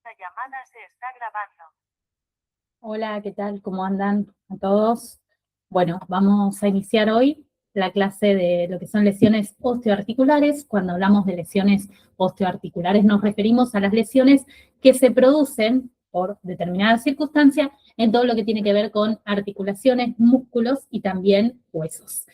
Esta llamada se está grabando. Hola, ¿qué tal? ¿Cómo andan a todos? Bueno, vamos a iniciar hoy la clase de lo que son lesiones osteoarticulares. Cuando hablamos de lesiones osteoarticulares nos referimos a las lesiones que se producen por determinada circunstancia en todo lo que tiene que ver con articulaciones, músculos y también huesos.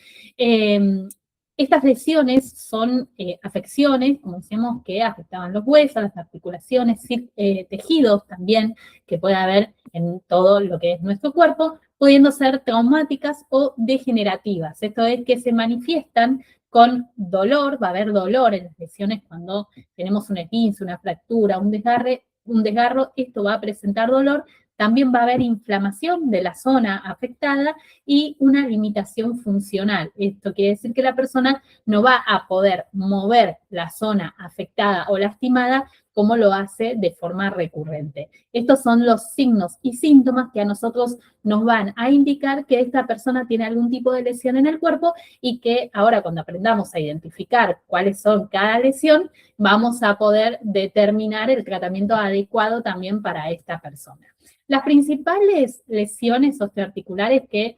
Estas lesiones son afecciones, como decíamos, que afectaban los huesos, las articulaciones, tejidos también que puede haber en todo lo que es nuestro cuerpo, pudiendo ser traumáticas o degenerativas. Esto es que se manifiestan con dolor, va a haber dolor en las lesiones cuando tenemos un esguince, una fractura, un desgarro, esto va a presentar dolor. También va a haber inflamación de la zona afectada y una limitación funcional. Esto quiere decir que la persona no va a poder mover la zona afectada o lastimada como lo hace de forma recurrente. Estos son los signos y síntomas que a nosotros nos van a indicar que esta persona tiene algún tipo de lesión en el cuerpo y que ahora cuando aprendamos a identificar cuáles son cada lesión, vamos a poder determinar el tratamiento adecuado también para esta persona. Las principales lesiones osteoarticulares que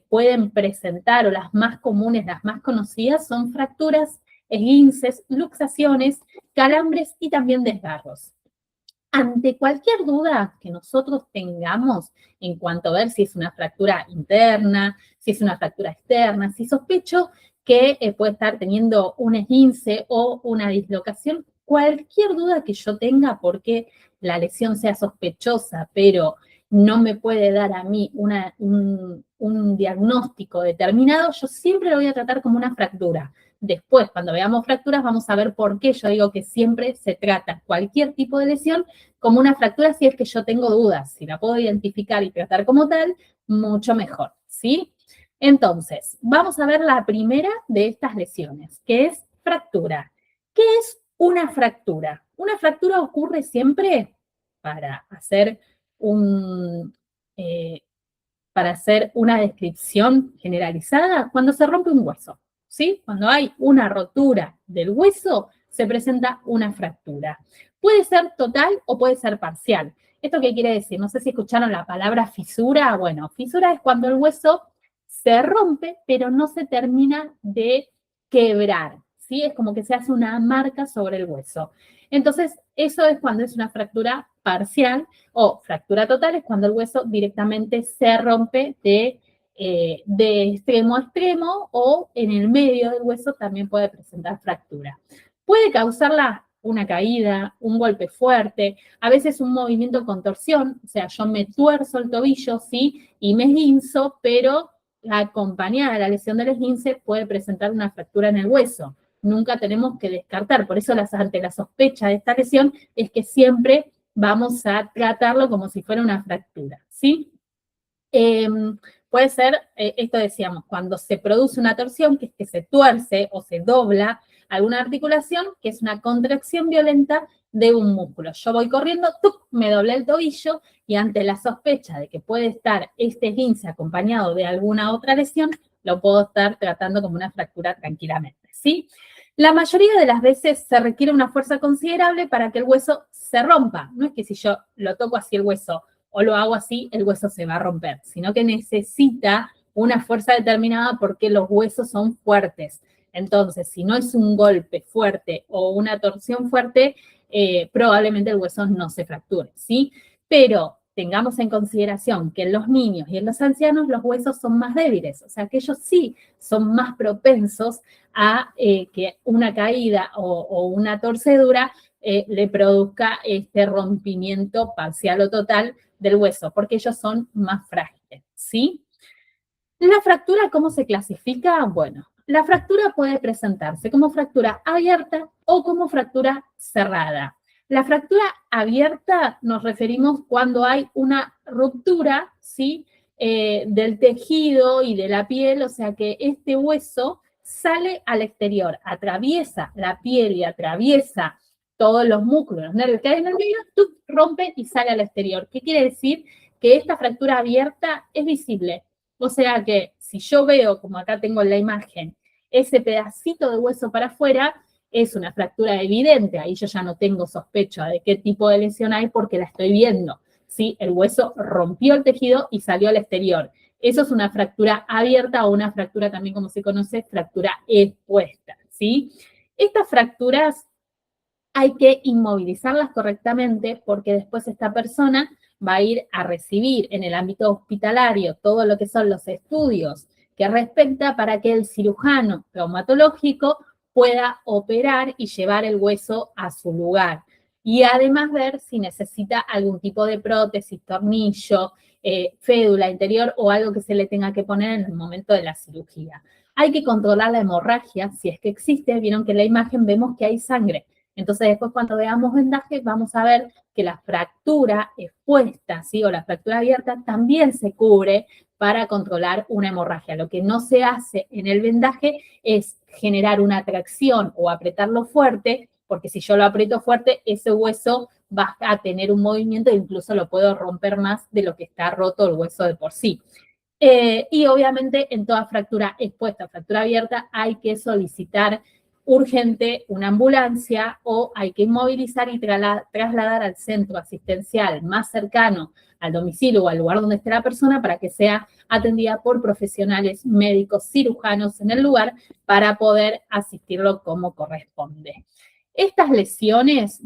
pueden presentar, o las más comunes, las más conocidas, son fracturas, esguinces, luxaciones, calambres y también desgarros. Ante cualquier duda que nosotros tengamos en cuanto a ver si es una fractura interna, si es una fractura externa, si sospecho que puede estar teniendo un esguince o una dislocación, cualquier duda que yo tenga porque la lesión sea sospechosa, pero no me puede dar a mí un diagnóstico determinado, yo siempre lo voy a tratar como una fractura. Después, cuando veamos fracturas, vamos a ver por qué yo digo que siempre se trata cualquier tipo de lesión como una fractura si es que yo tengo dudas. Si la puedo identificar y tratar como tal, mucho mejor, ¿sí? Entonces, vamos a ver la primera de estas lesiones, que es fractura. ¿Qué es una fractura? Una fractura ocurre siempre para hacer para hacer una descripción generalizada cuando se rompe un hueso, ¿sí? Cuando hay una rotura del hueso, se presenta una fractura. Puede ser total o puede ser parcial. ¿Esto qué quiere decir? No sé si escucharon la palabra fisura. Bueno, fisura es cuando el hueso se rompe, pero no se termina de quebrar, ¿sí? Es como que se hace una marca sobre el hueso. Entonces, eso es cuando es una fractura parcial, o fractura total es cuando el hueso directamente se rompe de extremo a extremo, o en el medio del hueso también puede presentar fractura. Puede causarla una caída, un golpe fuerte, a veces un movimiento con torsión, o sea, yo me tuerzo el tobillo, sí, y me esguinzo, pero acompañada de la lesión del esguince puede presentar una fractura en el hueso. Nunca tenemos que descartar, por eso ante la sospecha de esta lesión es que siempre vamos a tratarlo como si fuera una fractura, ¿sí? Puede ser, esto decíamos, cuando se produce una torsión, que es que se tuerce o se dobla alguna articulación, que es una contracción violenta de un músculo. Yo voy corriendo, ¡tuc!, me doblé el tobillo y ante la sospecha de que puede estar este esguince acompañado de alguna otra lesión, lo puedo estar tratando como una fractura tranquilamente, ¿sí? La mayoría de las veces se requiere una fuerza considerable para que el hueso se rompa. No es que si yo lo toco así el hueso o lo hago así, el hueso se va a romper, sino que necesita una fuerza determinada porque los huesos son fuertes. Entonces, si no es un golpe fuerte o una torsión fuerte, probablemente el hueso no se fracture, ¿sí? Pero tengamos en consideración que en los niños y en los ancianos los huesos son más débiles, o sea que ellos sí son más propensos a que una caída o una torcedura le produzca este rompimiento parcial o total del hueso, porque ellos son más frágiles, ¿sí? La fractura, ¿cómo se clasifica? Bueno, la fractura puede presentarse como fractura abierta o como fractura cerrada. La fractura abierta nos referimos cuando hay una ruptura, ¿sí?, del tejido y de la piel, o sea que este hueso sale al exterior, atraviesa la piel y atraviesa todos los músculos, los nervios que hay en el medio, rompe y sale al exterior. ¿Qué quiere decir? Que esta fractura abierta es visible. O sea que si yo veo, como acá tengo en la imagen, ese pedacito de hueso para afuera, es una fractura evidente, ahí yo ya no tengo sospecha de qué tipo de lesión hay porque la estoy viendo, ¿sí? El hueso rompió el tejido y salió al exterior. Eso es una fractura abierta o una fractura también, como se conoce, fractura expuesta, ¿sí? Estas fracturas hay que inmovilizarlas correctamente porque después esta persona va a ir a recibir en el ámbito hospitalario todo lo que son los estudios que respecta para que el cirujano traumatológico pueda operar y llevar el hueso a su lugar. Y además ver si necesita algún tipo de prótesis, tornillo, fédula interior o algo que se le tenga que poner en el momento de la cirugía. Hay que controlar la hemorragia, si es que existe. Vieron que en la imagen vemos que hay sangre. Entonces, después cuando veamos vendaje, vamos a ver que la fractura expuesta, ¿sí? O la fractura abierta también se cubre para controlar una hemorragia. Lo que no se hace en el vendaje es generar una tracción o apretarlo fuerte, porque si yo lo aprieto fuerte, ese hueso va a tener un movimiento e incluso lo puedo romper más de lo que está roto el hueso de por sí. Y obviamente en toda fractura expuesta, fractura abierta, hay que solicitar urgente una ambulancia o hay que inmovilizar y trasladar al centro asistencial más cercano al domicilio o al lugar donde esté la persona para que sea atendida por profesionales médicos cirujanos en el lugar para poder asistirlo como corresponde. Estas lesiones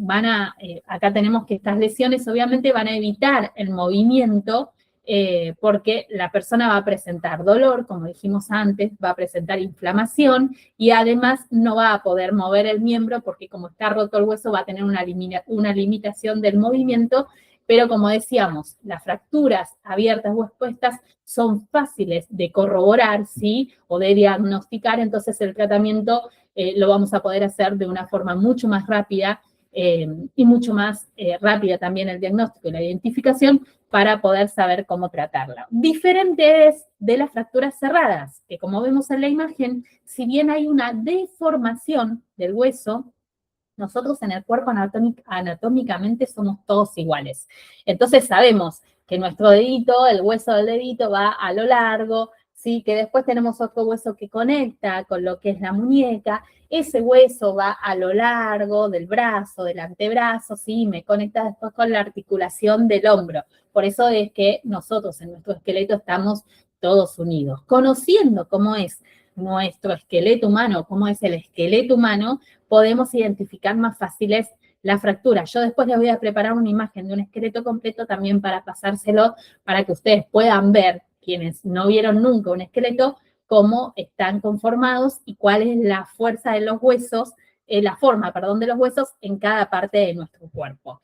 acá tenemos que estas lesiones obviamente van a evitar el movimiento porque la persona va a presentar dolor, como dijimos antes, va a presentar inflamación y además no va a poder mover el miembro porque como está roto el hueso va a tener una limitación del movimiento, pero como decíamos, las fracturas abiertas o expuestas son fáciles de corroborar, ¿sí? O de diagnosticar, entonces el tratamiento lo vamos a poder hacer de una forma mucho más rápida y mucho más rápida también el diagnóstico y la identificación para poder saber cómo tratarla. Diferente es de las fracturas cerradas, que como vemos en la imagen, si bien hay una deformación del hueso, nosotros en el cuerpo anatómicamente somos todos iguales. Entonces sabemos que nuestro dedito, el hueso del dedito va a lo largo, ¿sí? Que después tenemos otro hueso que conecta con lo que es la muñeca, ese hueso va a lo largo del brazo, del antebrazo, ¿sí? Me conecta después con la articulación del hombro. Por eso es que nosotros en nuestro esqueleto estamos todos unidos. Conociendo cómo es nuestro esqueleto humano, cómo es el esqueleto humano, podemos identificar más fáciles las fracturas. Yo después les voy a preparar una imagen de un esqueleto completo también para pasárselo, para que ustedes puedan ver, quienes no vieron nunca un esqueleto, cómo están conformados y cuál es la fuerza de los huesos, la forma, perdón, de los huesos en cada parte de nuestro cuerpo.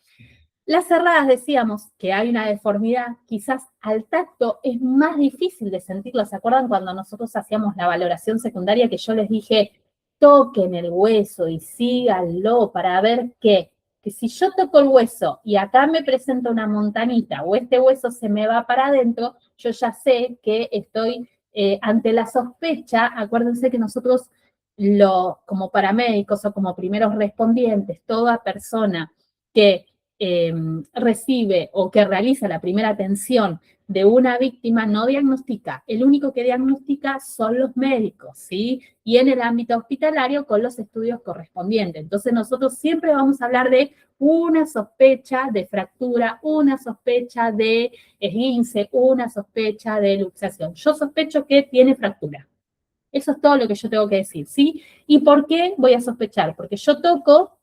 Las cerradas decíamos que hay una deformidad, quizás al tacto es más difícil de sentirlo. ¿Se acuerdan cuando nosotros hacíamos la valoración secundaria que yo les dije, toquen el hueso y síganlo para ver que si yo toco el hueso y acá me presenta una montanita o este hueso se me va para adentro, yo ya sé que estoy ante la sospecha. Acuérdense que nosotros como paramédicos o como primeros respondientes, toda persona que recibe o que realiza la primera atención de una víctima no diagnostica. El único que diagnostica son los médicos, ¿sí? Y en el ámbito hospitalario con los estudios correspondientes. Entonces nosotros siempre vamos a hablar de una sospecha de fractura, una sospecha de esguince, una sospecha de luxación. Yo sospecho que tiene fractura. Eso es todo lo que yo tengo que decir, ¿sí? ¿Y por qué voy a sospechar? Porque yo toco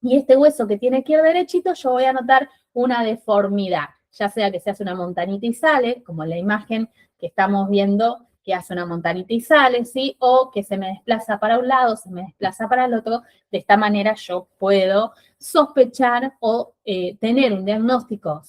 y este hueso que tiene que ir derechito, yo voy a notar una deformidad, ya sea que se hace una montanita y sale, como en la imagen que estamos viendo, que hace una montanita y sale, ¿sí? O que se me desplaza para un lado, se me desplaza para el otro. De esta manera yo puedo sospechar o tener un diagnóstico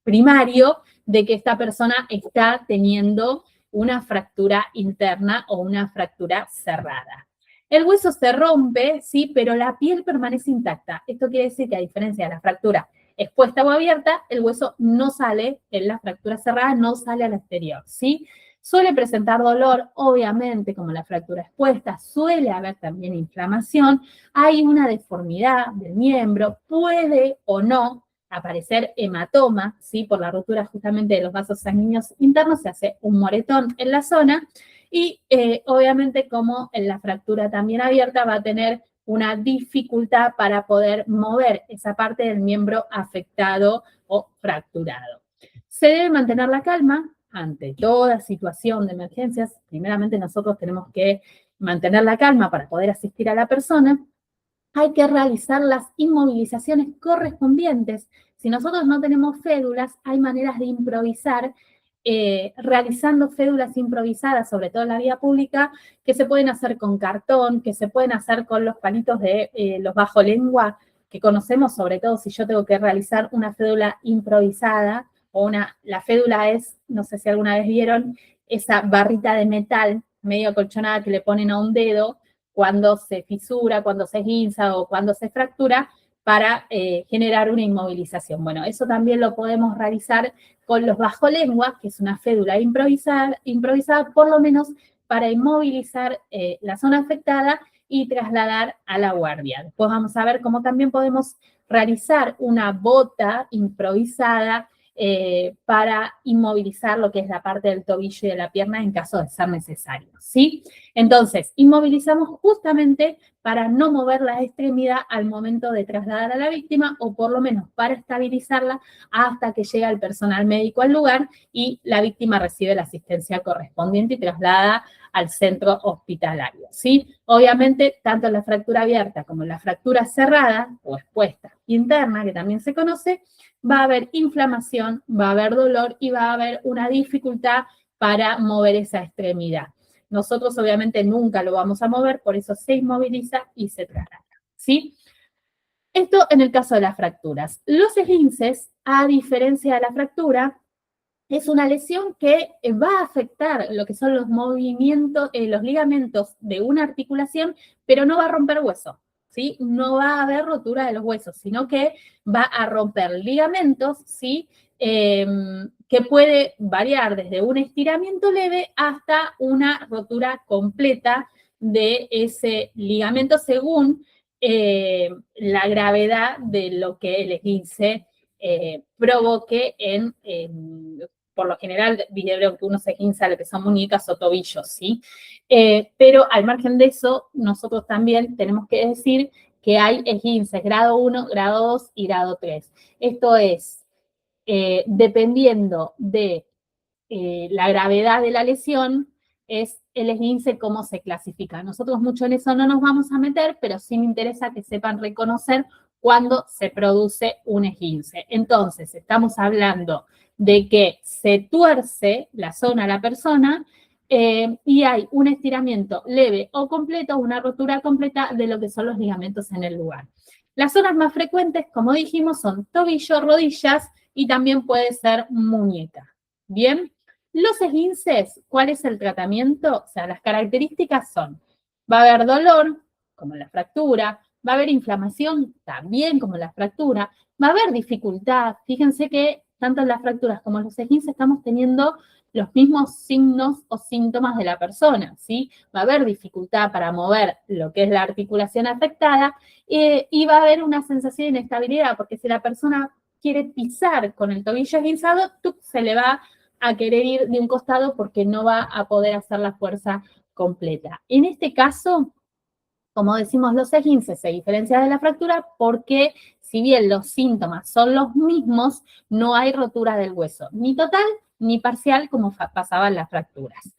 primario de que esta persona está teniendo una fractura interna o una fractura cerrada. El hueso se rompe, sí, pero la piel permanece intacta. Esto quiere decir que a diferencia de la fractura expuesta o abierta, el hueso no sale, en la fractura cerrada no sale al exterior, ¿sí? Suele presentar dolor, obviamente, como la fractura expuesta, suele haber también inflamación, hay una deformidad del miembro, puede o no aparecer hematoma, ¿sí? Por la rotura justamente de los vasos sanguíneos internos, se hace un moretón en la zona, Y obviamente como en la fractura también abierta va a tener una dificultad para poder mover esa parte del miembro afectado o fracturado. Se debe mantener la calma ante toda situación de emergencias. Primeramente nosotros tenemos que mantener la calma para poder asistir a la persona. Hay que realizar las inmovilizaciones correspondientes. Si nosotros no tenemos fédulas, hay maneras de improvisar, realizando fédulas improvisadas, sobre todo en la vía pública, que se pueden hacer con cartón, que se pueden hacer con los palitos de los bajo lengua, que conocemos, sobre todo si yo tengo que realizar una fédula improvisada, la fédula es, no sé si alguna vez vieron, esa barrita de metal medio acolchonada que le ponen a un dedo, cuando se fisura, cuando se esguinza o cuando se fractura, para generar una inmovilización. Bueno, eso también lo podemos realizar con los bajo lengua, que es una fédula improvisada por lo menos para inmovilizar la zona afectada y trasladar a la guardia. Después vamos a ver cómo también podemos realizar una bota improvisada para inmovilizar lo que es la parte del tobillo y de la pierna en caso de ser necesario, ¿sí? Entonces, inmovilizamos justamente para no mover la extremidad al momento de trasladar a la víctima o por lo menos para estabilizarla hasta que llega el personal médico al lugar y la víctima recibe la asistencia correspondiente y traslada al centro hospitalario, ¿sí? Obviamente, tanto en la fractura abierta como en la fractura cerrada o expuesta interna, que también se conoce, va a haber inflamación, va a haber dolor y va a haber una dificultad para mover esa extremidad. Nosotros obviamente nunca lo vamos a mover, por eso se inmoviliza y se traslada, ¿sí? Esto en el caso de las fracturas. Los esguinces, a diferencia de la fractura, es una lesión que va a afectar lo que son los movimientos, los ligamentos de una articulación, pero no va a romper hueso, ¿sí? No va a haber rotura de los huesos, sino que va a romper ligamentos, ¿sí? Que puede variar desde un estiramiento leve hasta una rotura completa de ese ligamento según la gravedad de lo que el esguince provoque por lo general, vieron que uno se esguinza lo que son muñecas o tobillos, ¿sí? Pero al margen de eso, nosotros también tenemos que decir que hay esguinces grado 1, grado 2 y grado 3. Esto es, dependiendo de la gravedad de la lesión, es el esguince cómo se clasifica. Nosotros mucho en eso no nos vamos a meter, pero sí me interesa que sepan reconocer cuando se produce un esguince. Entonces, estamos hablando de que se tuerce la zona a la persona y hay un estiramiento leve o completo, una rotura completa de lo que son los ligamentos en el lugar. Las zonas más frecuentes, como dijimos, son tobillo, rodillas y también puede ser muñeca. Bien, los esguinces, ¿cuál es el tratamiento? O sea, las características son, va a haber dolor, como en la fractura, va a haber inflamación, también como en la fractura, va a haber dificultad. Fíjense que tanto en las fracturas como en los esguinces estamos teniendo los mismos signos o síntomas de la persona, ¿sí? Va a haber dificultad para mover lo que es la articulación afectada y va a haber una sensación de inestabilidad, porque si la persona quiere pisar con el tobillo esguinzado, se le va a querer ir de un costado porque no va a poder hacer la fuerza completa. En este caso, como decimos, los esguinces se diferencian de la fractura porque si bien los síntomas son los mismos, no hay rotura del hueso, ni total ni parcial como pasaba en las fracturas.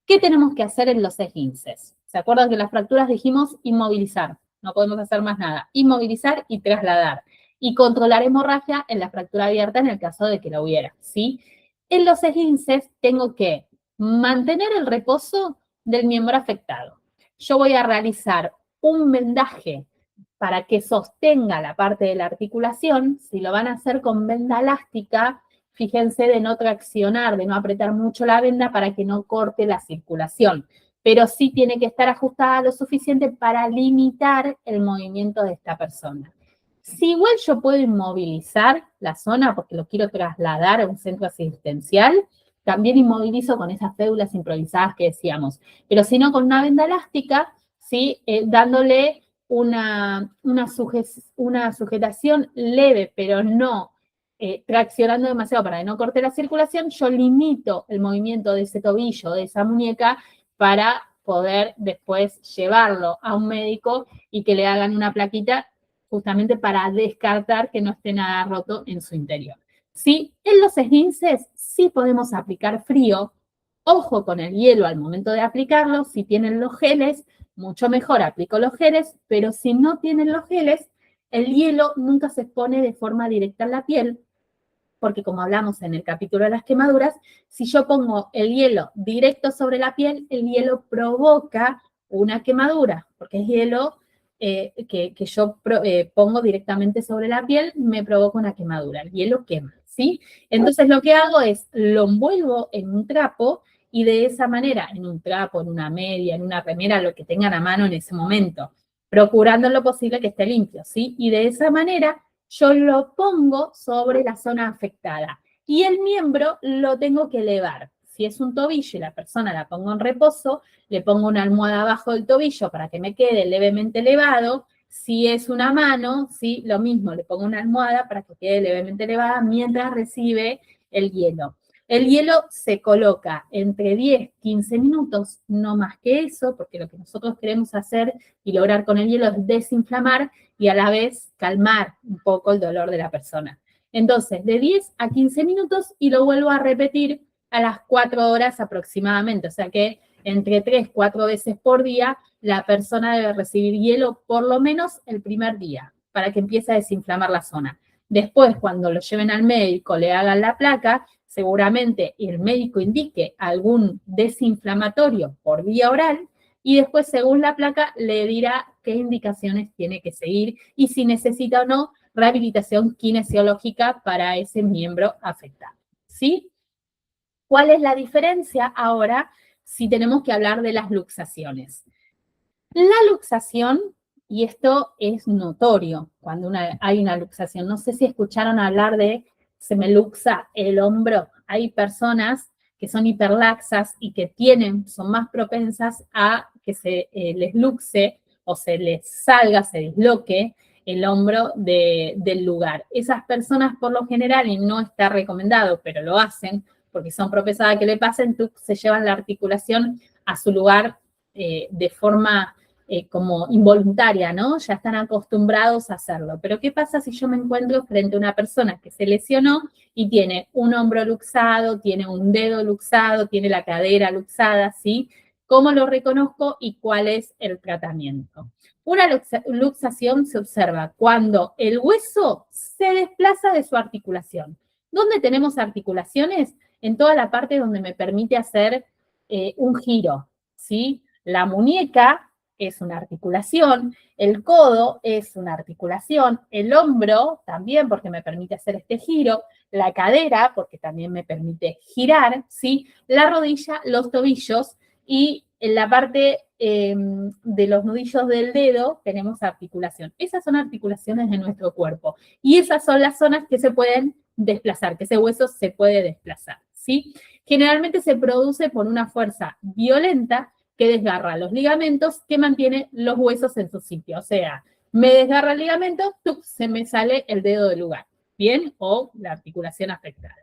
¿Qué tenemos que hacer en los esguinces? ¿Se acuerdan que en las fracturas dijimos inmovilizar? No podemos hacer más nada. Inmovilizar y trasladar. Y controlar hemorragia en la fractura abierta en el caso de que la hubiera, ¿sí? En los esguinces tengo que mantener el reposo del miembro afectado. Yo voy a realizar un vendaje para que sostenga la parte de la articulación. Si lo van a hacer con venda elástica, fíjense de no traccionar, de no apretar mucho la venda para que no corte la circulación. Pero sí tiene que estar ajustada lo suficiente para limitar el movimiento de esta persona. Si igual yo puedo inmovilizar la zona porque lo quiero trasladar a un centro asistencial, también inmovilizo con esas fédulas improvisadas que decíamos. Pero si no, con una venda elástica, ¿sí? Dándole una sujetación leve, pero no traccionando demasiado para que no corte la circulación, yo limito el movimiento de ese tobillo, de esa muñeca, para poder después llevarlo a un médico y que le hagan una plaquita justamente para descartar que no esté nada roto en su interior. ¿Sí? En los esguinces sí podemos aplicar frío. Ojo con el hielo al momento de aplicarlo. Si tienen los geles, mucho mejor aplico los geles, pero si no tienen los geles, el hielo nunca se pone de forma directa en la piel, porque como hablamos en el capítulo de las quemaduras, si yo pongo el hielo directo sobre la piel, el hielo provoca una quemadura, porque es hielo que yo pongo directamente sobre la piel, me provoca una quemadura, el hielo quema, ¿sí? Entonces lo que hago es, lo envuelvo en un trapo y de esa manera, en un trapo, en una media, en una remera, lo que tengan a mano en ese momento, procurando lo posible que esté limpio, ¿sí? Y de esa manera yo lo pongo sobre la zona afectada y el miembro lo tengo que elevar. Si es un tobillo y la persona la pongo en reposo, le pongo una almohada abajo del tobillo para que me quede levemente elevado. Si es una mano, ¿sí? Lo mismo, le pongo una almohada para que quede levemente elevada mientras recibe el hielo. El hielo se coloca entre 10, 15 minutos, no más que eso, porque lo que nosotros queremos hacer y lograr con el hielo es desinflamar y a la vez calmar un poco el dolor de la persona. Entonces, de 10 a 15 minutos y lo vuelvo a repetir a las 4 horas aproximadamente. O sea que entre 3, 4 veces por día, la persona debe recibir hielo por lo menos el primer día para que empiece a desinflamar la zona. Después, cuando lo lleven al médico, le hagan la placa, seguramente el médico indique algún desinflamatorio por vía oral y después, según la placa, le dirá qué indicaciones tiene que seguir y si necesita o no rehabilitación kinesiológica para ese miembro afectado. ¿Sí? ¿Cuál es la diferencia ahora si tenemos que hablar de las luxaciones? La luxación, y esto es notorio cuando hay una luxación, no sé si escucharon hablar de se me luxa el hombro. Hay personas que son hiperlaxas y que son más propensas a que se les luxe o se les salga, se disloque el hombro del lugar. Esas personas por lo general, y no está recomendado, pero lo hacen, porque son propensas a que le pasen, se llevan la articulación a su lugar de forma como involuntaria, ¿no? Ya están acostumbrados a hacerlo. Pero ¿qué pasa si yo me encuentro frente a una persona que se lesionó y tiene un hombro luxado, tiene un dedo luxado, tiene la cadera luxada, ¿sí? ¿Cómo lo reconozco y cuál es el tratamiento? Una luxación se observa cuando el hueso se desplaza de su articulación. ¿Dónde tenemos articulaciones? En toda la parte donde me permite hacer un giro, ¿sí? La muñeca es una articulación, el codo es una articulación, el hombro también porque me permite hacer este giro, la cadera porque también me permite girar, ¿sí? La rodilla, los tobillos y en la parte de los nudillos del dedo tenemos articulación. Esas son articulaciones de nuestro cuerpo y esas son las zonas que se pueden desplazar, que ese hueso se puede desplazar, ¿sí? Generalmente se produce por una fuerza violenta que desgarra los ligamentos que mantiene los huesos en su sitio. O sea, me desgarra el ligamento, se me sale el dedo del lugar, ¿bien? O la articulación afectada.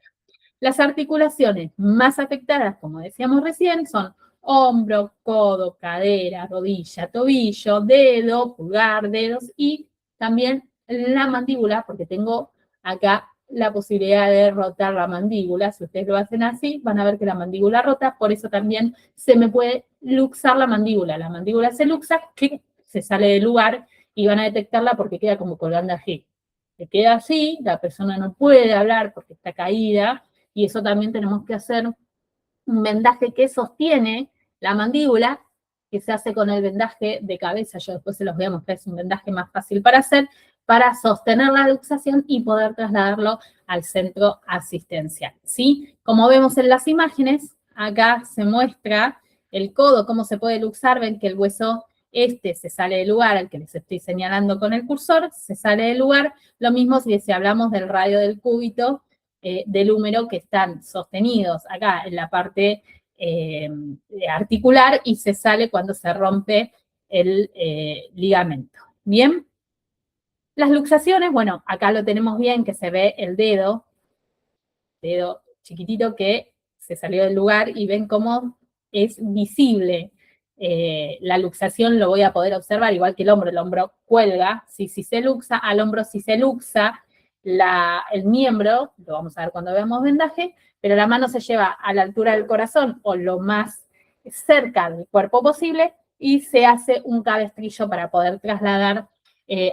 Las articulaciones más afectadas, como decíamos recién, son hombro, codo, cadera, rodilla, tobillo, dedo, pulgar, dedos y también la mandíbula, porque tengo acá la posibilidad de rotar la mandíbula. Si ustedes lo hacen así, van a ver que la mandíbula rota, por eso también se me puede luxar la mandíbula. La mandíbula se luxa, se sale del lugar y van a detectarla porque queda como colgando así. Se queda así, la persona no puede hablar porque está caída, y eso también tenemos que hacer un vendaje que sostiene la mandíbula, que se hace con el vendaje de cabeza. Yo después se los voy a mostrar, es un vendaje más fácil para hacer, para sostener la luxación y poder trasladarlo al centro asistencial, ¿sí? Como vemos en las imágenes, acá se muestra el codo, cómo se puede luxar. Ven que el hueso se sale del lugar, al que les estoy señalando con el cursor, se sale del lugar. Lo mismo si hablamos del radio del cúbito, del húmero, que están sostenidos acá en la parte articular y se sale cuando se rompe el ligamento. ¿Bien? Las luxaciones, bueno, acá lo tenemos bien, que se ve el dedo chiquitito que se salió del lugar y ven cómo es visible. La luxación lo voy a poder observar, igual que el hombro cuelga, si se luxa, al hombro si se luxa, el miembro, lo vamos a ver cuando veamos vendaje, pero la mano se lleva a la altura del corazón o lo más cerca del cuerpo posible y se hace un cabestrillo para poder trasladar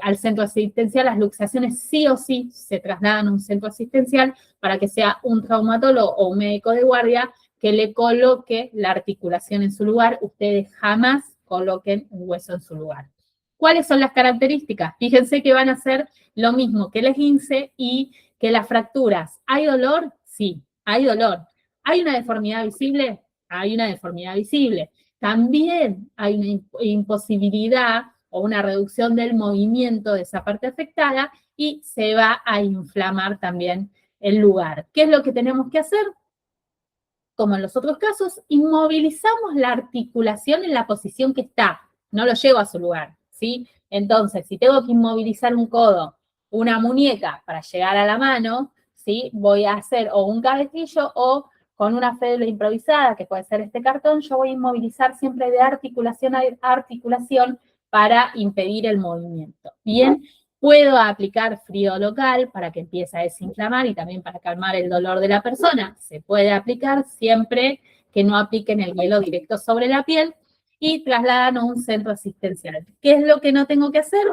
al centro asistencial. Las luxaciones sí o sí se trasladan a un centro asistencial para que sea un traumatólogo o un médico de guardia que le coloque la articulación en su lugar. Ustedes jamás coloquen un hueso en su lugar. ¿Cuáles son las características? Fíjense que van a ser lo mismo que el esguince y que las fracturas. ¿Hay dolor? Sí, hay dolor. ¿Hay una deformidad visible? Hay una deformidad visible. También hay una imposibilidad o una reducción del movimiento de esa parte afectada y se va a inflamar también el lugar. ¿Qué es lo que tenemos que hacer? Como en los otros casos, inmovilizamos la articulación en la posición que está, no lo llevo a su lugar, ¿sí? Entonces, si tengo que inmovilizar un codo, una muñeca para llegar a la mano, ¿sí? Voy a hacer o un cabestrillo o con una férula improvisada, que puede ser este cartón, yo voy a inmovilizar siempre de articulación a articulación para impedir el movimiento. Bien, puedo aplicar frío local para que empiece a desinflamar y también para calmar el dolor de la persona. Se puede aplicar siempre que no apliquen el hielo directo sobre la piel y trasladan a un centro asistencial. ¿Qué es lo que no tengo que hacer?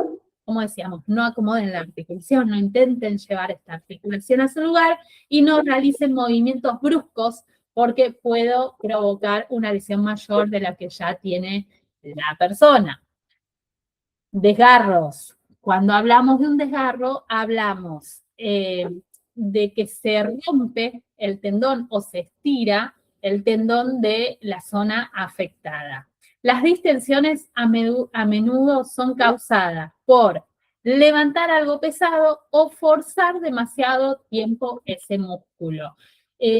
Como decíamos, no acomoden la articulación, no intenten llevar esta articulación a su lugar y no realicen movimientos bruscos porque puedo provocar una lesión mayor de la que ya tiene la persona. Desgarros. Cuando hablamos de un desgarro, hablamos de que se rompe el tendón o se estira el tendón de la zona afectada. Las distensiones a menudo son causadas por levantar algo pesado o forzar demasiado tiempo ese músculo.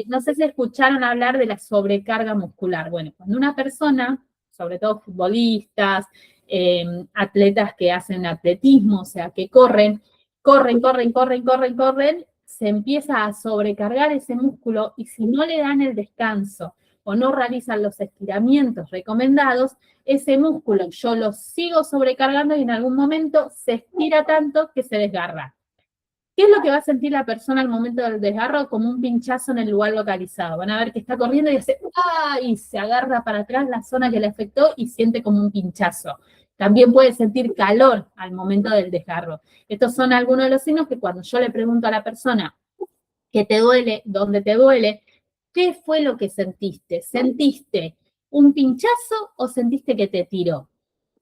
No sé si escucharon hablar de la sobrecarga muscular. Bueno, cuando una persona, sobre todo futbolistas, atletas que hacen atletismo, o sea, que corren, se empieza a sobrecargar ese músculo y si no le dan el descanso o no realizan los estiramientos recomendados, ese músculo yo lo sigo sobrecargando y en algún momento se estira tanto que se desgarra. ¿Qué es lo que va a sentir la persona al momento del desgarro? Como un pinchazo en el lugar localizado. Van a ver que está corriendo y hace ¡ah! Y se agarra para atrás la zona que le afectó y siente como un pinchazo. También puede sentir calor al momento del desgarro. Estos son algunos de los signos que cuando yo le pregunto a la persona ¿qué te duele? ¿Dónde te duele? ¿Qué fue lo que sentiste? ¿Sentiste un pinchazo o sentiste que te tiró?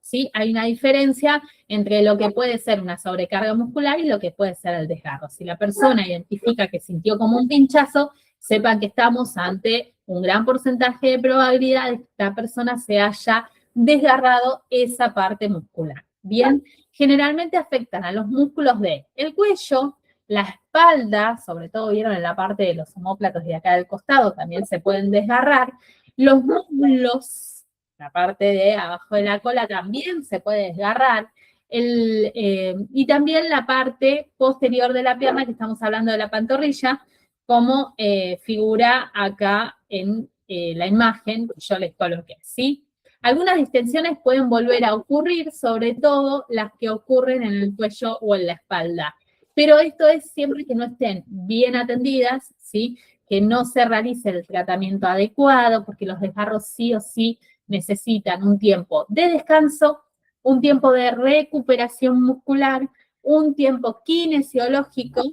¿Sí? Hay una diferencia entre lo que puede ser una sobrecarga muscular y lo que puede ser el desgarro. Si la persona identifica que sintió como un pinchazo, sepan que estamos ante un gran porcentaje de probabilidad de que esta persona se haya desgarrado esa parte muscular. Bien, generalmente afectan a los músculos del cuello, la espalda, sobre todo vieron en la parte de los omóplatos de acá del costado, también se pueden desgarrar. Los muslos, la parte de abajo de la cola también se puede desgarrar. Y también la parte posterior de la pierna, que estamos hablando de la pantorrilla, como figura acá en la imagen que yo les coloqué, ¿sí? Algunas distensiones pueden volver a ocurrir, sobre todo las que ocurren en el cuello o en la espalda. Pero esto es siempre que no estén bien atendidas, ¿sí? Que no se realice el tratamiento adecuado, porque los desgarros sí o sí necesitan un tiempo de descanso, un tiempo de recuperación muscular, un tiempo kinesiológico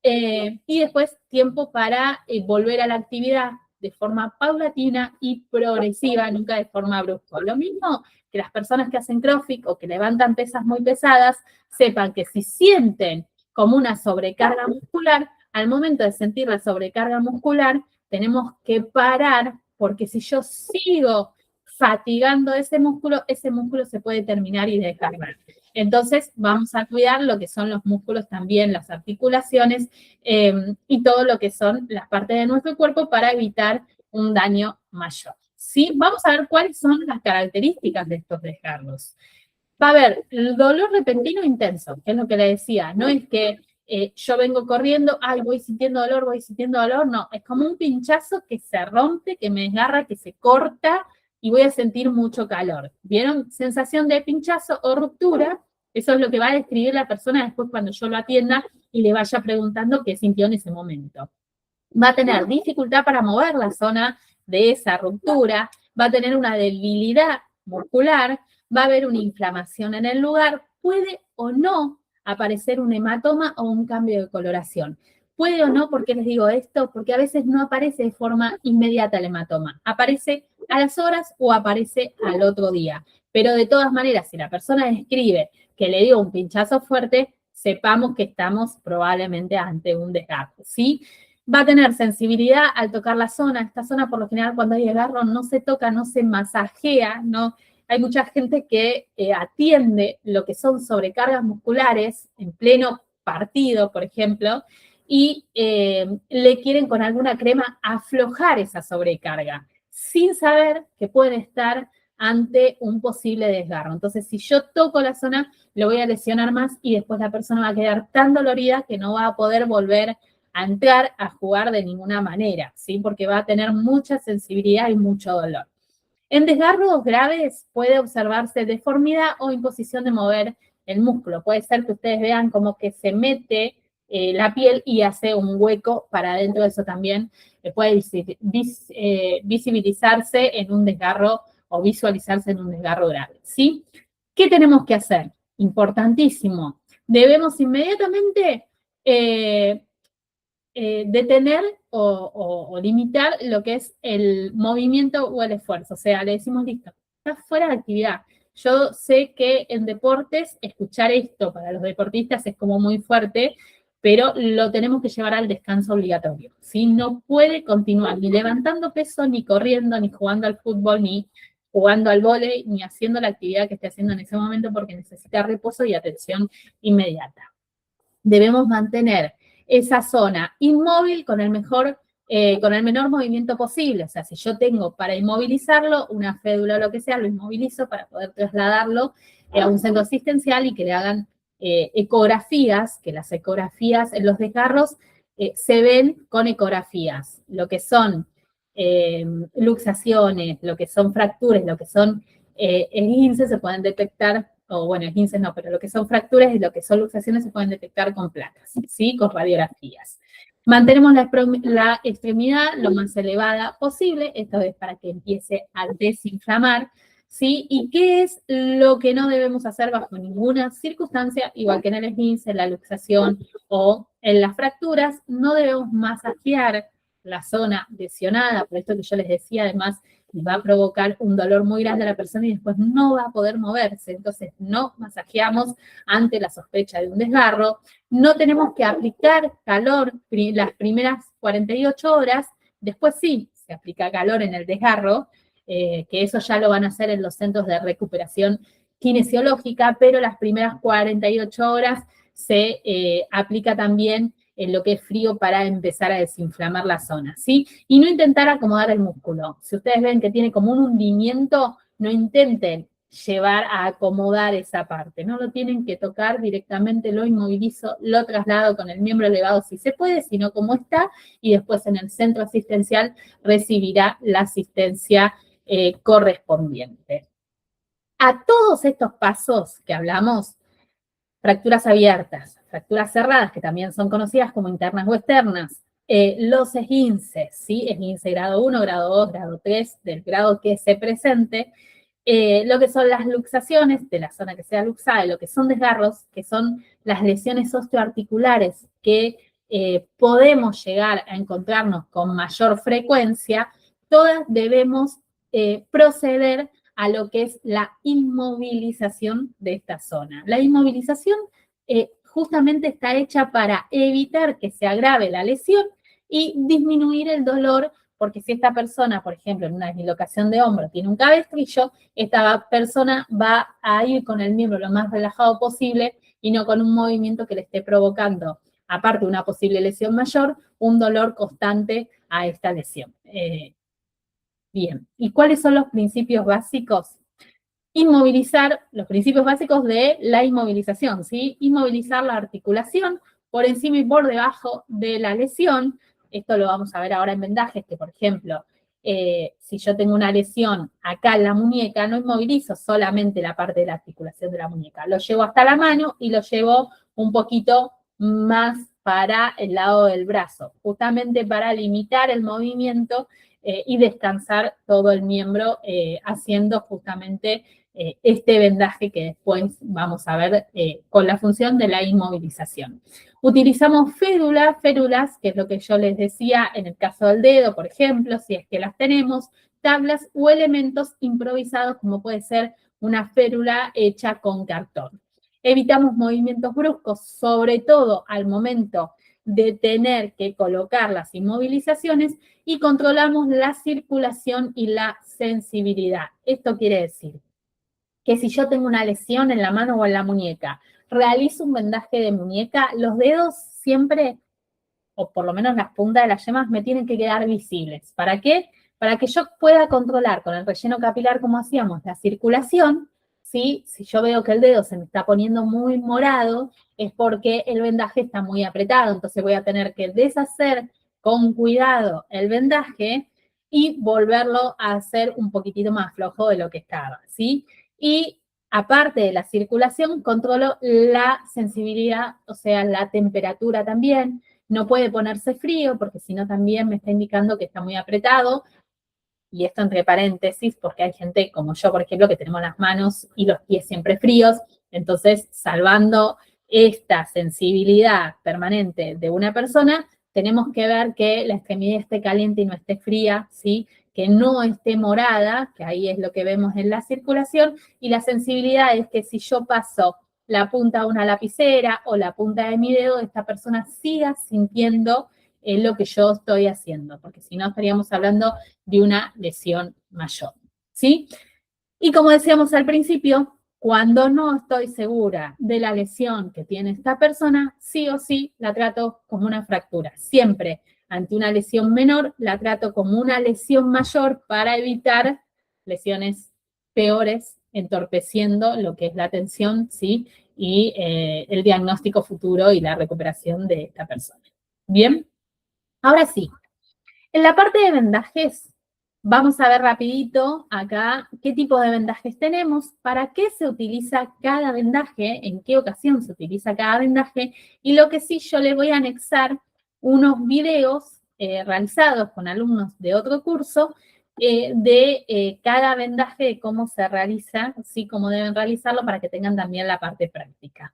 y después tiempo para volver a la actividad de forma paulatina y progresiva, nunca de forma brusca. Lo mismo que las personas que hacen CrossFit o que levantan pesas muy pesadas, sepan que si sienten como una sobrecarga muscular, al momento de sentir la sobrecarga muscular, tenemos que parar, porque si yo sigo fatigando ese músculo se puede terminar y descargar. Entonces, vamos a cuidar lo que son los músculos también, las articulaciones y todo lo que son las partes de nuestro cuerpo para evitar un daño mayor. ¿Sí? Vamos a ver cuáles son las características de estos desgarros. Va a haber el dolor repentino intenso, que es lo que le decía, no es que yo vengo corriendo, ay, voy sintiendo dolor, no, es como un pinchazo que se rompe, que me desgarra, que se corta y voy a sentir mucho calor. ¿Vieron? Sensación de pinchazo o ruptura, eso es lo que va a describir la persona después cuando yo lo atienda y le vaya preguntando qué sintió en ese momento. Va a tener dificultad para mover la zona de esa ruptura, va a tener una debilidad muscular, va a haber una inflamación en el lugar, puede o no aparecer un hematoma o un cambio de coloración. Puede o no, ¿por qué les digo esto? Porque a veces no aparece de forma inmediata el hematoma, aparece a las horas o aparece al otro día. Pero de todas maneras, si la persona describe que le dio un pinchazo fuerte, sepamos que estamos probablemente ante un desgarro, ¿sí? Va a tener sensibilidad al tocar la zona. Esta zona, por lo general, cuando hay desgarro, no se toca, no se masajea, no. Hay mucha gente que atiende lo que son sobrecargas musculares en pleno partido, por ejemplo, y le quieren con alguna crema aflojar esa sobrecarga, sin saber que pueden estar ante un posible desgarro. Entonces, si yo toco la zona, lo voy a lesionar más y después la persona va a quedar tan dolorida que no va a poder volver a entrar a jugar de ninguna manera, ¿sí? Porque va a tener mucha sensibilidad y mucho dolor. En desgarros graves puede observarse deformidad o imposición de mover el músculo. Puede ser que ustedes vean como que se mete la piel y hace un hueco para adentro. Eso también puede visibilizarse en un desgarro o visualizarse en un desgarro grave, ¿sí? ¿Qué tenemos que hacer? Importantísimo. Debemos inmediatamente detener o limitar lo que es el movimiento o el esfuerzo. O sea, le decimos, listo, está fuera de actividad. Yo sé que en deportes escuchar esto para los deportistas es como muy fuerte, pero lo tenemos que llevar al descanso obligatorio, ¿sí? No puede continuar ni levantando peso, ni corriendo, ni jugando al fútbol, ni jugando al vóley, ni haciendo la actividad que esté haciendo en ese momento porque necesita reposo y atención inmediata. Debemos mantener esa zona inmóvil con el menor movimiento posible. O sea, si yo tengo para inmovilizarlo una fédula o lo que sea, lo inmovilizo para poder trasladarlo a un centro asistencial y que le hagan ecografías, que las ecografías en los desgarros se ven con ecografías. Lo que son luxaciones, lo que son fracturas, lo que son esguinces se pueden detectar, o bueno, esguinces no, pero lo que son fracturas y lo que son luxaciones se pueden detectar con placas, ¿sí? Con radiografías. Mantenemos la extremidad lo más elevada posible, esto es para que empiece a desinflamar, ¿sí? ¿Y qué es lo que no debemos hacer bajo ninguna circunstancia? Igual que en el esguince, en la luxación o en las fracturas, no debemos masajear la zona lesionada, por esto que yo les decía, además, va a provocar un dolor muy grande a la persona y después no va a poder moverse. Entonces, no masajeamos ante la sospecha de un desgarro. No tenemos que aplicar calor las primeras 48 horas. Después sí, se aplica calor en el desgarro, que eso ya lo van a hacer en los centros de recuperación kinesiológica, pero las primeras 48 horas se aplica también en lo que es frío para empezar a desinflamar la zona, ¿sí? Y no intentar acomodar el músculo. Si ustedes ven que tiene como un hundimiento, no intenten llevar a acomodar esa parte, no lo tienen que tocar directamente, lo inmovilizo, lo traslado con el miembro elevado si se puede, sino como está, y después en el centro asistencial recibirá la asistencia correspondiente. A todos estos pasos que hablamos, fracturas abiertas, fracturas cerradas, que también son conocidas como internas o externas, los esguinces, ¿sí? Esguince grado 1, grado 2, grado 3, del grado que se presente, lo que son las luxaciones, de la zona que sea luxada, y lo que son desgarros, que son las lesiones osteoarticulares que podemos llegar a encontrarnos con mayor frecuencia, todas debemos proceder a lo que es la inmovilización de esta zona. La inmovilización justamente está hecha para evitar que se agrave la lesión y disminuir el dolor, porque si esta persona, por ejemplo, en una dislocación de hombro tiene un cabestrillo, esta persona va a ir con el miembro lo más relajado posible y no con un movimiento que le esté provocando, aparte de una posible lesión mayor, un dolor constante a esta lesión. Bien, ¿y cuáles son los principios básicos? Inmovilizar, los principios básicos de la inmovilización, ¿sí? Inmovilizar la articulación por encima y por debajo de la lesión. Esto lo vamos a ver ahora en vendajes, que por ejemplo, si yo tengo una lesión acá en la muñeca, no inmovilizo solamente la parte de la articulación de la muñeca, lo llevo hasta la mano y lo llevo un poquito más para el lado del brazo, justamente para limitar el movimiento y descansar todo el miembro haciendo justamente este vendaje que después vamos a ver con la función de la inmovilización. Utilizamos férulas, que es lo que yo les decía en el caso del dedo, por ejemplo, si es que las tenemos, tablas o elementos improvisados como puede ser una férula hecha con cartón. Evitamos movimientos bruscos, sobre todo al momento de tener que colocar las inmovilizaciones y controlamos la circulación y la sensibilidad. Esto quiere decir que si yo tengo una lesión en la mano o en la muñeca, realizo un vendaje de muñeca, los dedos siempre, o por lo menos las puntas de las yemas, me tienen que quedar visibles. ¿Para qué? Para que yo pueda controlar con el relleno capilar, como hacíamos, la circulación, ¿sí? Si yo veo que el dedo se me está poniendo muy morado, es porque el vendaje está muy apretado, entonces voy a tener que deshacer con cuidado el vendaje y volverlo a hacer un poquitito más flojo de lo que estaba, ¿sí? Y aparte de la circulación, controlo la sensibilidad, o sea, la temperatura también. No puede ponerse frío porque si no también me está indicando que está muy apretado. Y esto entre paréntesis, porque hay gente como yo, por ejemplo, que tenemos las manos y los pies siempre fríos. Entonces, salvando esta sensibilidad permanente de una persona, tenemos que ver que la extremidad esté caliente y no esté fría, ¿sí? Que no esté morada, que ahí es lo que vemos en la circulación, y la sensibilidad es que si yo paso la punta de una lapicera o la punta de mi dedo, esta persona siga sintiendo lo que yo estoy haciendo, porque si no estaríamos hablando de una lesión mayor, ¿sí? Y como decíamos al principio, cuando no estoy segura de la lesión que tiene esta persona, sí o sí la trato como una fractura. Siempre ante una lesión menor, la trato como una lesión mayor para evitar lesiones peores, entorpeciendo lo que es la atención, ¿sí? Y el diagnóstico futuro y la recuperación de esta persona. Bien, ahora sí, en la parte de vendajes, vamos a ver rapidito acá qué tipo de vendajes tenemos, para qué se utiliza cada vendaje, en qué ocasión se utiliza cada vendaje, y lo que sí yo les voy a anexar unos videos realizados con alumnos de otro curso de cada vendaje, de cómo se realiza, sí, cómo deben realizarlo para que tengan también la parte práctica.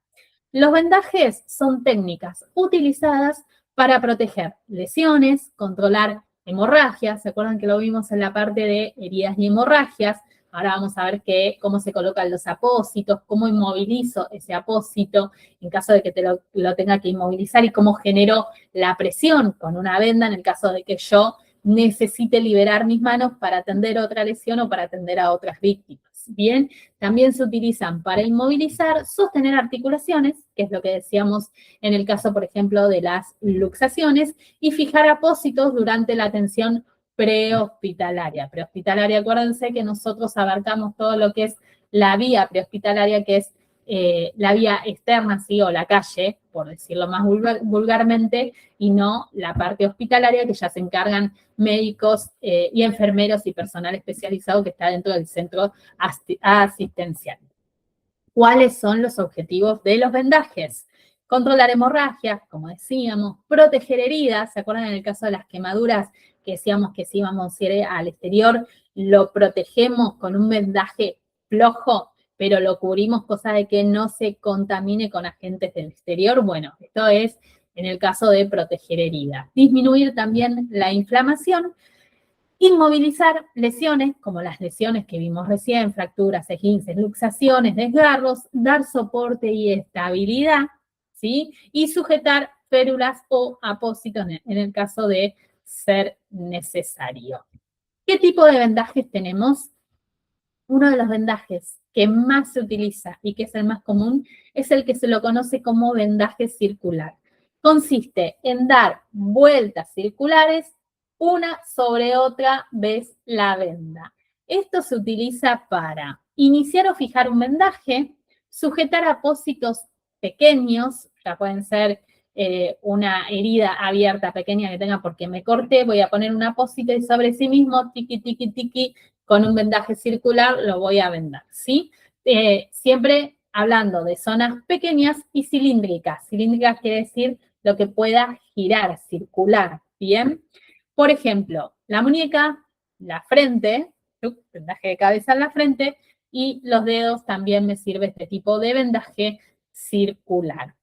Los vendajes son técnicas utilizadas para proteger lesiones, controlar hemorragias. ¿Se acuerdan que lo vimos en la parte de heridas y hemorragias? Ahora vamos a ver cómo se colocan los apósitos, cómo inmovilizo ese apósito en caso de que lo tenga que inmovilizar y cómo genero la presión con una venda en el caso de que yo necesite liberar mis manos para atender otra lesión o para atender a otras víctimas. Bien, también se utilizan para inmovilizar, sostener articulaciones, que es lo que decíamos en el caso, por ejemplo, de las luxaciones, y fijar apósitos durante la atención prehospitalaria. Prehospitalaria, acuérdense que nosotros abarcamos todo lo que es la vía prehospitalaria, que es la vía externa, sí, o la calle, por decirlo más vulgarmente, y no la parte hospitalaria, que ya se encargan médicos y enfermeros y personal especializado que está dentro del centro asistencial. ¿Cuáles son los objetivos de los vendajes? Controlar hemorragias, como decíamos, proteger heridas. ¿Se acuerdan en el caso de las quemaduras que decíamos que si íbamos a ir al exterior, lo protegemos con un vendaje flojo, pero lo cubrimos cosa de que no se contamine con agentes del exterior? Bueno, esto es en el caso de proteger heridas. Disminuir también la inflamación. Inmovilizar lesiones, como las lesiones que vimos recién, fracturas, esguinces, luxaciones, desgarros, dar soporte y estabilidad, ¿sí? Y sujetar férulas o apósitos en el caso de ser necesario. ¿Qué tipo de vendajes tenemos? Uno de los vendajes que más se utiliza y que es el más común es el que se lo conoce como vendaje circular. Consiste en dar vueltas circulares una sobre otra vez la venda. Esto se utiliza para iniciar o fijar un vendaje, sujetar apósitos pequeños, ya pueden ser una herida abierta pequeña que tenga porque me corté, voy a poner un apósito y sobre sí mismo, tiqui, tiqui, tiqui, con un vendaje circular lo voy a vendar, ¿sí? Siempre hablando de zonas pequeñas y cilíndricas. Cilíndricas quiere decir lo que pueda girar, circular, ¿bien? Por ejemplo, la muñeca, la frente, vendaje de cabeza en la frente, y los dedos también me sirve este tipo de vendaje circular.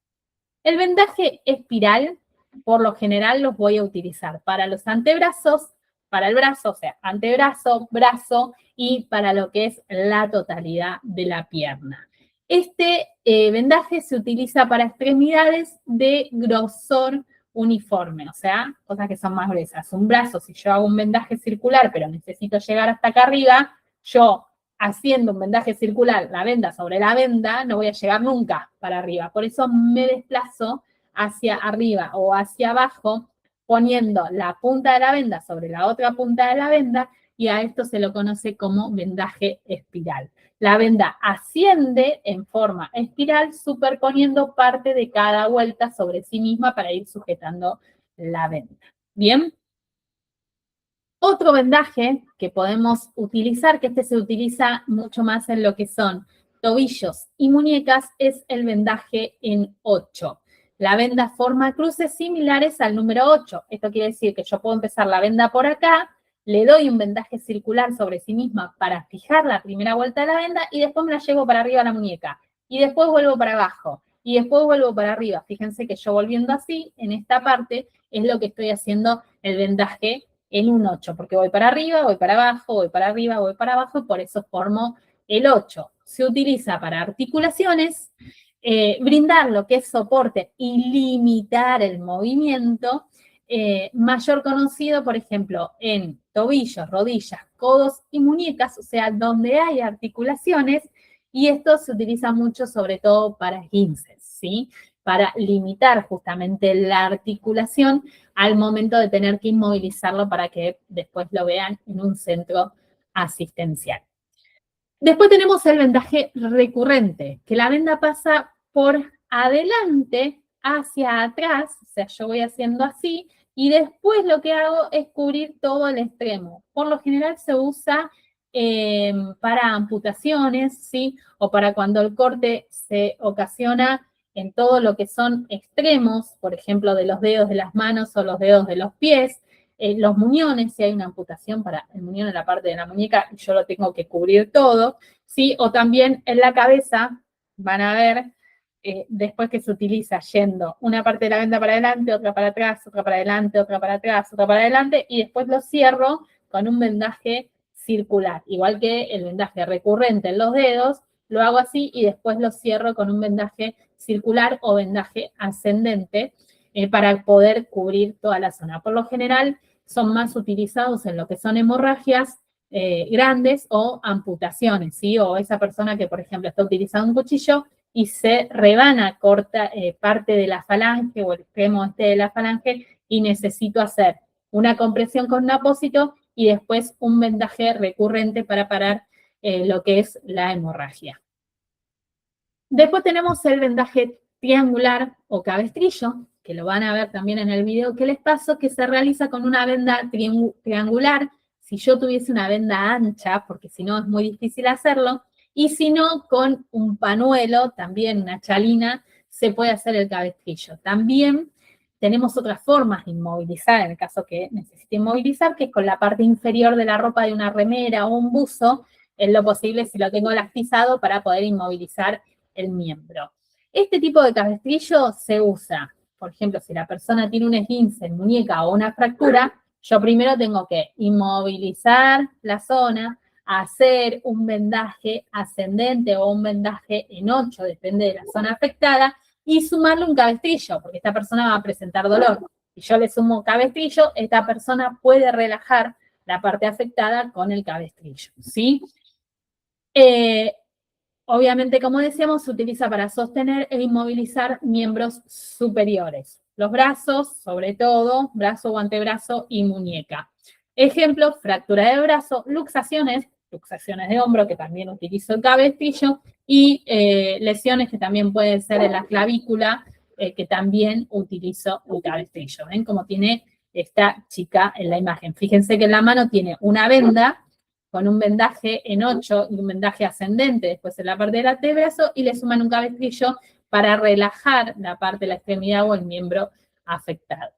El vendaje espiral, por lo general, los voy a utilizar para los antebrazos, para el brazo, o sea, antebrazo, brazo, y para lo que es la totalidad de la pierna. Este vendaje se utiliza para extremidades de grosor uniforme, o sea, cosas que son más gruesas. Un brazo, si yo hago un vendaje circular, pero necesito llegar hasta acá arriba, yo haciendo un vendaje circular, la venda sobre la venda, no voy a llegar nunca para arriba. Por eso me desplazo hacia arriba o hacia abajo, poniendo la punta de la venda sobre la otra punta de la venda, y a esto se lo conoce como vendaje espiral. La venda asciende en forma espiral, superponiendo parte de cada vuelta sobre sí misma para ir sujetando la venda. ¿Bien? Otro vendaje que podemos utilizar, que este se utiliza mucho más en lo que son tobillos y muñecas, es el vendaje en 8. La venda forma cruces similares al número 8. Esto quiere decir que yo puedo empezar la venda por acá, le doy un vendaje circular sobre sí misma para fijar la primera vuelta de la venda y después me la llevo para arriba a la muñeca. Y después vuelvo para abajo. Y después vuelvo para arriba. Fíjense que yo volviendo así, en esta parte, es lo que estoy haciendo el vendaje en un 8, porque voy para arriba, voy para abajo, voy para arriba, voy para abajo, y por eso formo el 8. Se utiliza para articulaciones, brindar lo que es soporte y limitar el movimiento, mayor conocido, por ejemplo, en tobillos, rodillas, codos y muñecas, o sea, donde hay articulaciones, y esto se utiliza mucho sobre todo para esguinces, ¿sí? Para limitar justamente la articulación al momento de tener que inmovilizarlo para que después lo vean en un centro asistencial. Después tenemos el vendaje recurrente, que la venda pasa por adelante hacia atrás, o sea, yo voy haciendo así, y después lo que hago es cubrir todo el extremo. Por lo general se usa para amputaciones, ¿sí? O para cuando el corte se ocasiona en todo lo que son extremos, por ejemplo, de los dedos de las manos o los dedos de los pies, los muñones, si hay una amputación para el muñón en la parte de la muñeca, yo lo tengo que cubrir todo, ¿sí? O también en la cabeza, van a ver, después que se utiliza yendo una parte de la venda para adelante, otra para atrás, otra para adelante, otra para atrás, otra para adelante, y después lo cierro con un vendaje circular, igual que el vendaje recurrente en los dedos, lo hago así y después lo cierro con un vendaje circular o vendaje ascendente para poder cubrir toda la zona. Por lo general son más utilizados en lo que son hemorragias grandes o amputaciones, ¿sí? O esa persona que, por ejemplo, está utilizando un cuchillo y se rebana, corta parte de la falange o el extremo este de la falange y necesito hacer una compresión con un apósito y después un vendaje recurrente para parar lo que es la hemorragia. Después tenemos el vendaje triangular o cabestrillo, que lo van a ver también en el video que les paso, que se realiza con una venda triangular. Si yo tuviese una venda ancha, porque si no es muy difícil hacerlo, y si no, con un panuelo, también una chalina, se puede hacer el cabestrillo. También tenemos otras formas de inmovilizar, en el caso que necesite inmovilizar, que es con la parte inferior de la ropa de una remera o un buzo, en lo posible si lo tengo lastizado para poder inmovilizar el miembro. Este tipo de cabestrillo se usa, por ejemplo, si la persona tiene un esguince en muñeca o una fractura, yo primero tengo que inmovilizar la zona, hacer un vendaje ascendente o un vendaje en 8, depende de la zona afectada, y sumarle un cabestrillo, porque esta persona va a presentar dolor. Si yo le sumo cabestrillo, esta persona puede relajar la parte afectada con el cabestrillo, ¿sí? Obviamente, como decíamos, se utiliza para sostener e inmovilizar miembros superiores. Los brazos, sobre todo, brazo o antebrazo y muñeca. Ejemplo, fractura de brazo, luxaciones de hombro, que también utilizo el cabestrillo, y lesiones que también pueden ser en la clavícula que también utilizo un cabestrillo. ¿Ven cómo tiene esta chica en la imagen? Fíjense que en la mano tiene una venda con un vendaje en 8 y un vendaje ascendente después en la parte del antebrazo y le suman un cabestrillo para relajar la parte de la extremidad o el miembro afectado.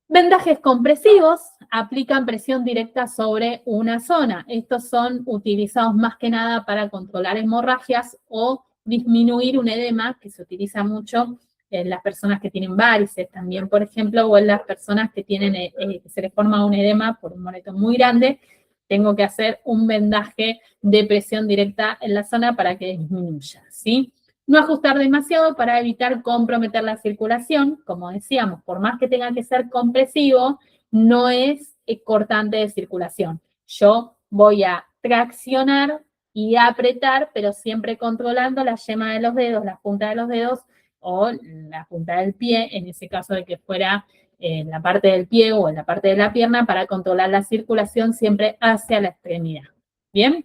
Vendajes compresivos aplican presión directa sobre una zona. Estos son utilizados más que nada para controlar hemorragias o disminuir un edema que se utiliza mucho en las personas que tienen varices también, por ejemplo, o en las personas que tienen, que se les forma un edema por un moretón muy grande. Tengo que hacer un vendaje de presión directa en la zona para que disminuya, ¿sí? No ajustar demasiado para evitar comprometer la circulación. Como decíamos, por más que tenga que ser compresivo, no es cortante de circulación. Yo voy a traccionar y apretar, pero siempre controlando la yema de los dedos, la punta de los dedos o la punta del pie, en ese caso de que fuera en la parte del pie o en la parte de la pierna, para controlar la circulación siempre hacia la extremidad. ¿Bien?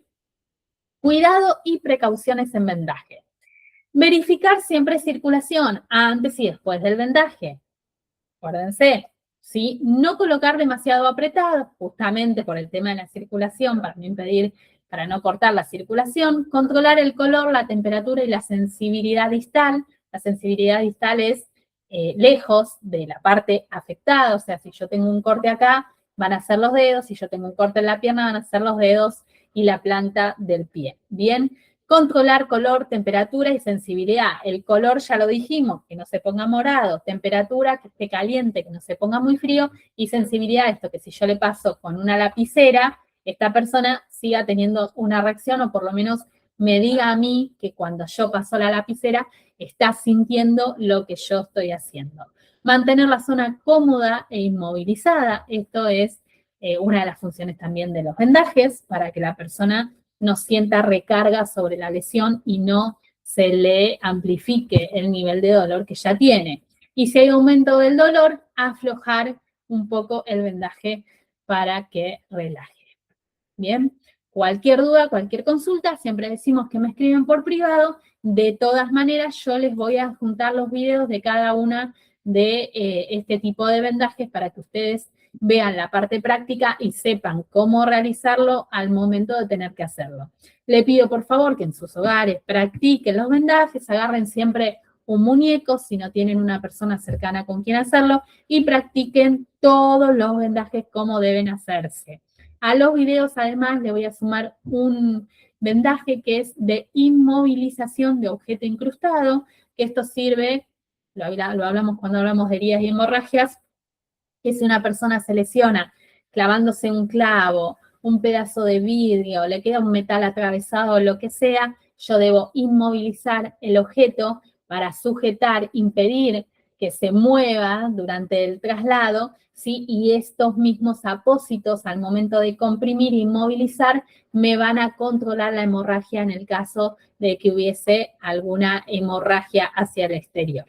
Cuidado y precauciones en vendaje. Verificar siempre circulación antes y después del vendaje. Acuérdense, ¿sí? No colocar demasiado apretado, justamente por el tema de la circulación, para no impedir, para no cortar la circulación. Controlar el color, la temperatura y la sensibilidad distal. La sensibilidad distal es lejos de la parte afectada, o sea, si yo tengo un corte acá, van a ser los dedos, si yo tengo un corte en la pierna, van a ser los dedos y la planta del pie. Bien. Controlar color, temperatura y sensibilidad. El color ya lo dijimos, que no se ponga morado. Temperatura, que esté caliente, que no se ponga muy frío. Y sensibilidad, esto que si yo le paso con una lapicera, esta persona siga teniendo una reacción o por lo menos me diga a mí que cuando yo paso la lapicera está sintiendo lo que yo estoy haciendo. Mantener la zona cómoda e inmovilizada. Esto es una de las funciones también de los vendajes para que la persona no sienta recarga sobre la lesión y no se le amplifique el nivel de dolor que ya tiene. Y si hay aumento del dolor, aflojar un poco el vendaje para que relaje. Bien, cualquier duda, cualquier consulta, siempre decimos que me escriben por privado. De todas maneras, yo les voy a juntar los videos de cada una de este tipo de vendajes para que ustedes vean la parte práctica y sepan cómo realizarlo al momento de tener que hacerlo. Le pido por favor que en sus hogares practiquen los vendajes, agarren siempre un muñeco si no tienen una persona cercana con quien hacerlo y practiquen todos los vendajes como deben hacerse. A los videos además le voy a sumar un vendaje que es de inmovilización de objeto incrustado, que esto sirve, lo hablamos cuando hablamos de heridas y hemorragias, que si una persona se lesiona clavándose un clavo, un pedazo de vidrio, le queda un metal atravesado o lo que sea, yo debo inmovilizar el objeto para sujetar, impedir que se mueva durante el traslado, ¿sí? Y estos mismos apósitos al momento de comprimir e inmovilizar me van a controlar la hemorragia en el caso de que hubiese alguna hemorragia hacia el exterior.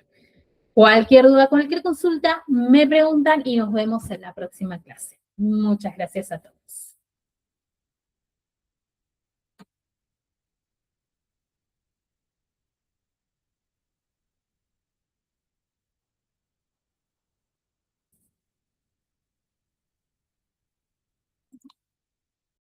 Cualquier duda, cualquier consulta, me preguntan y nos vemos en la próxima clase. Muchas gracias a todos.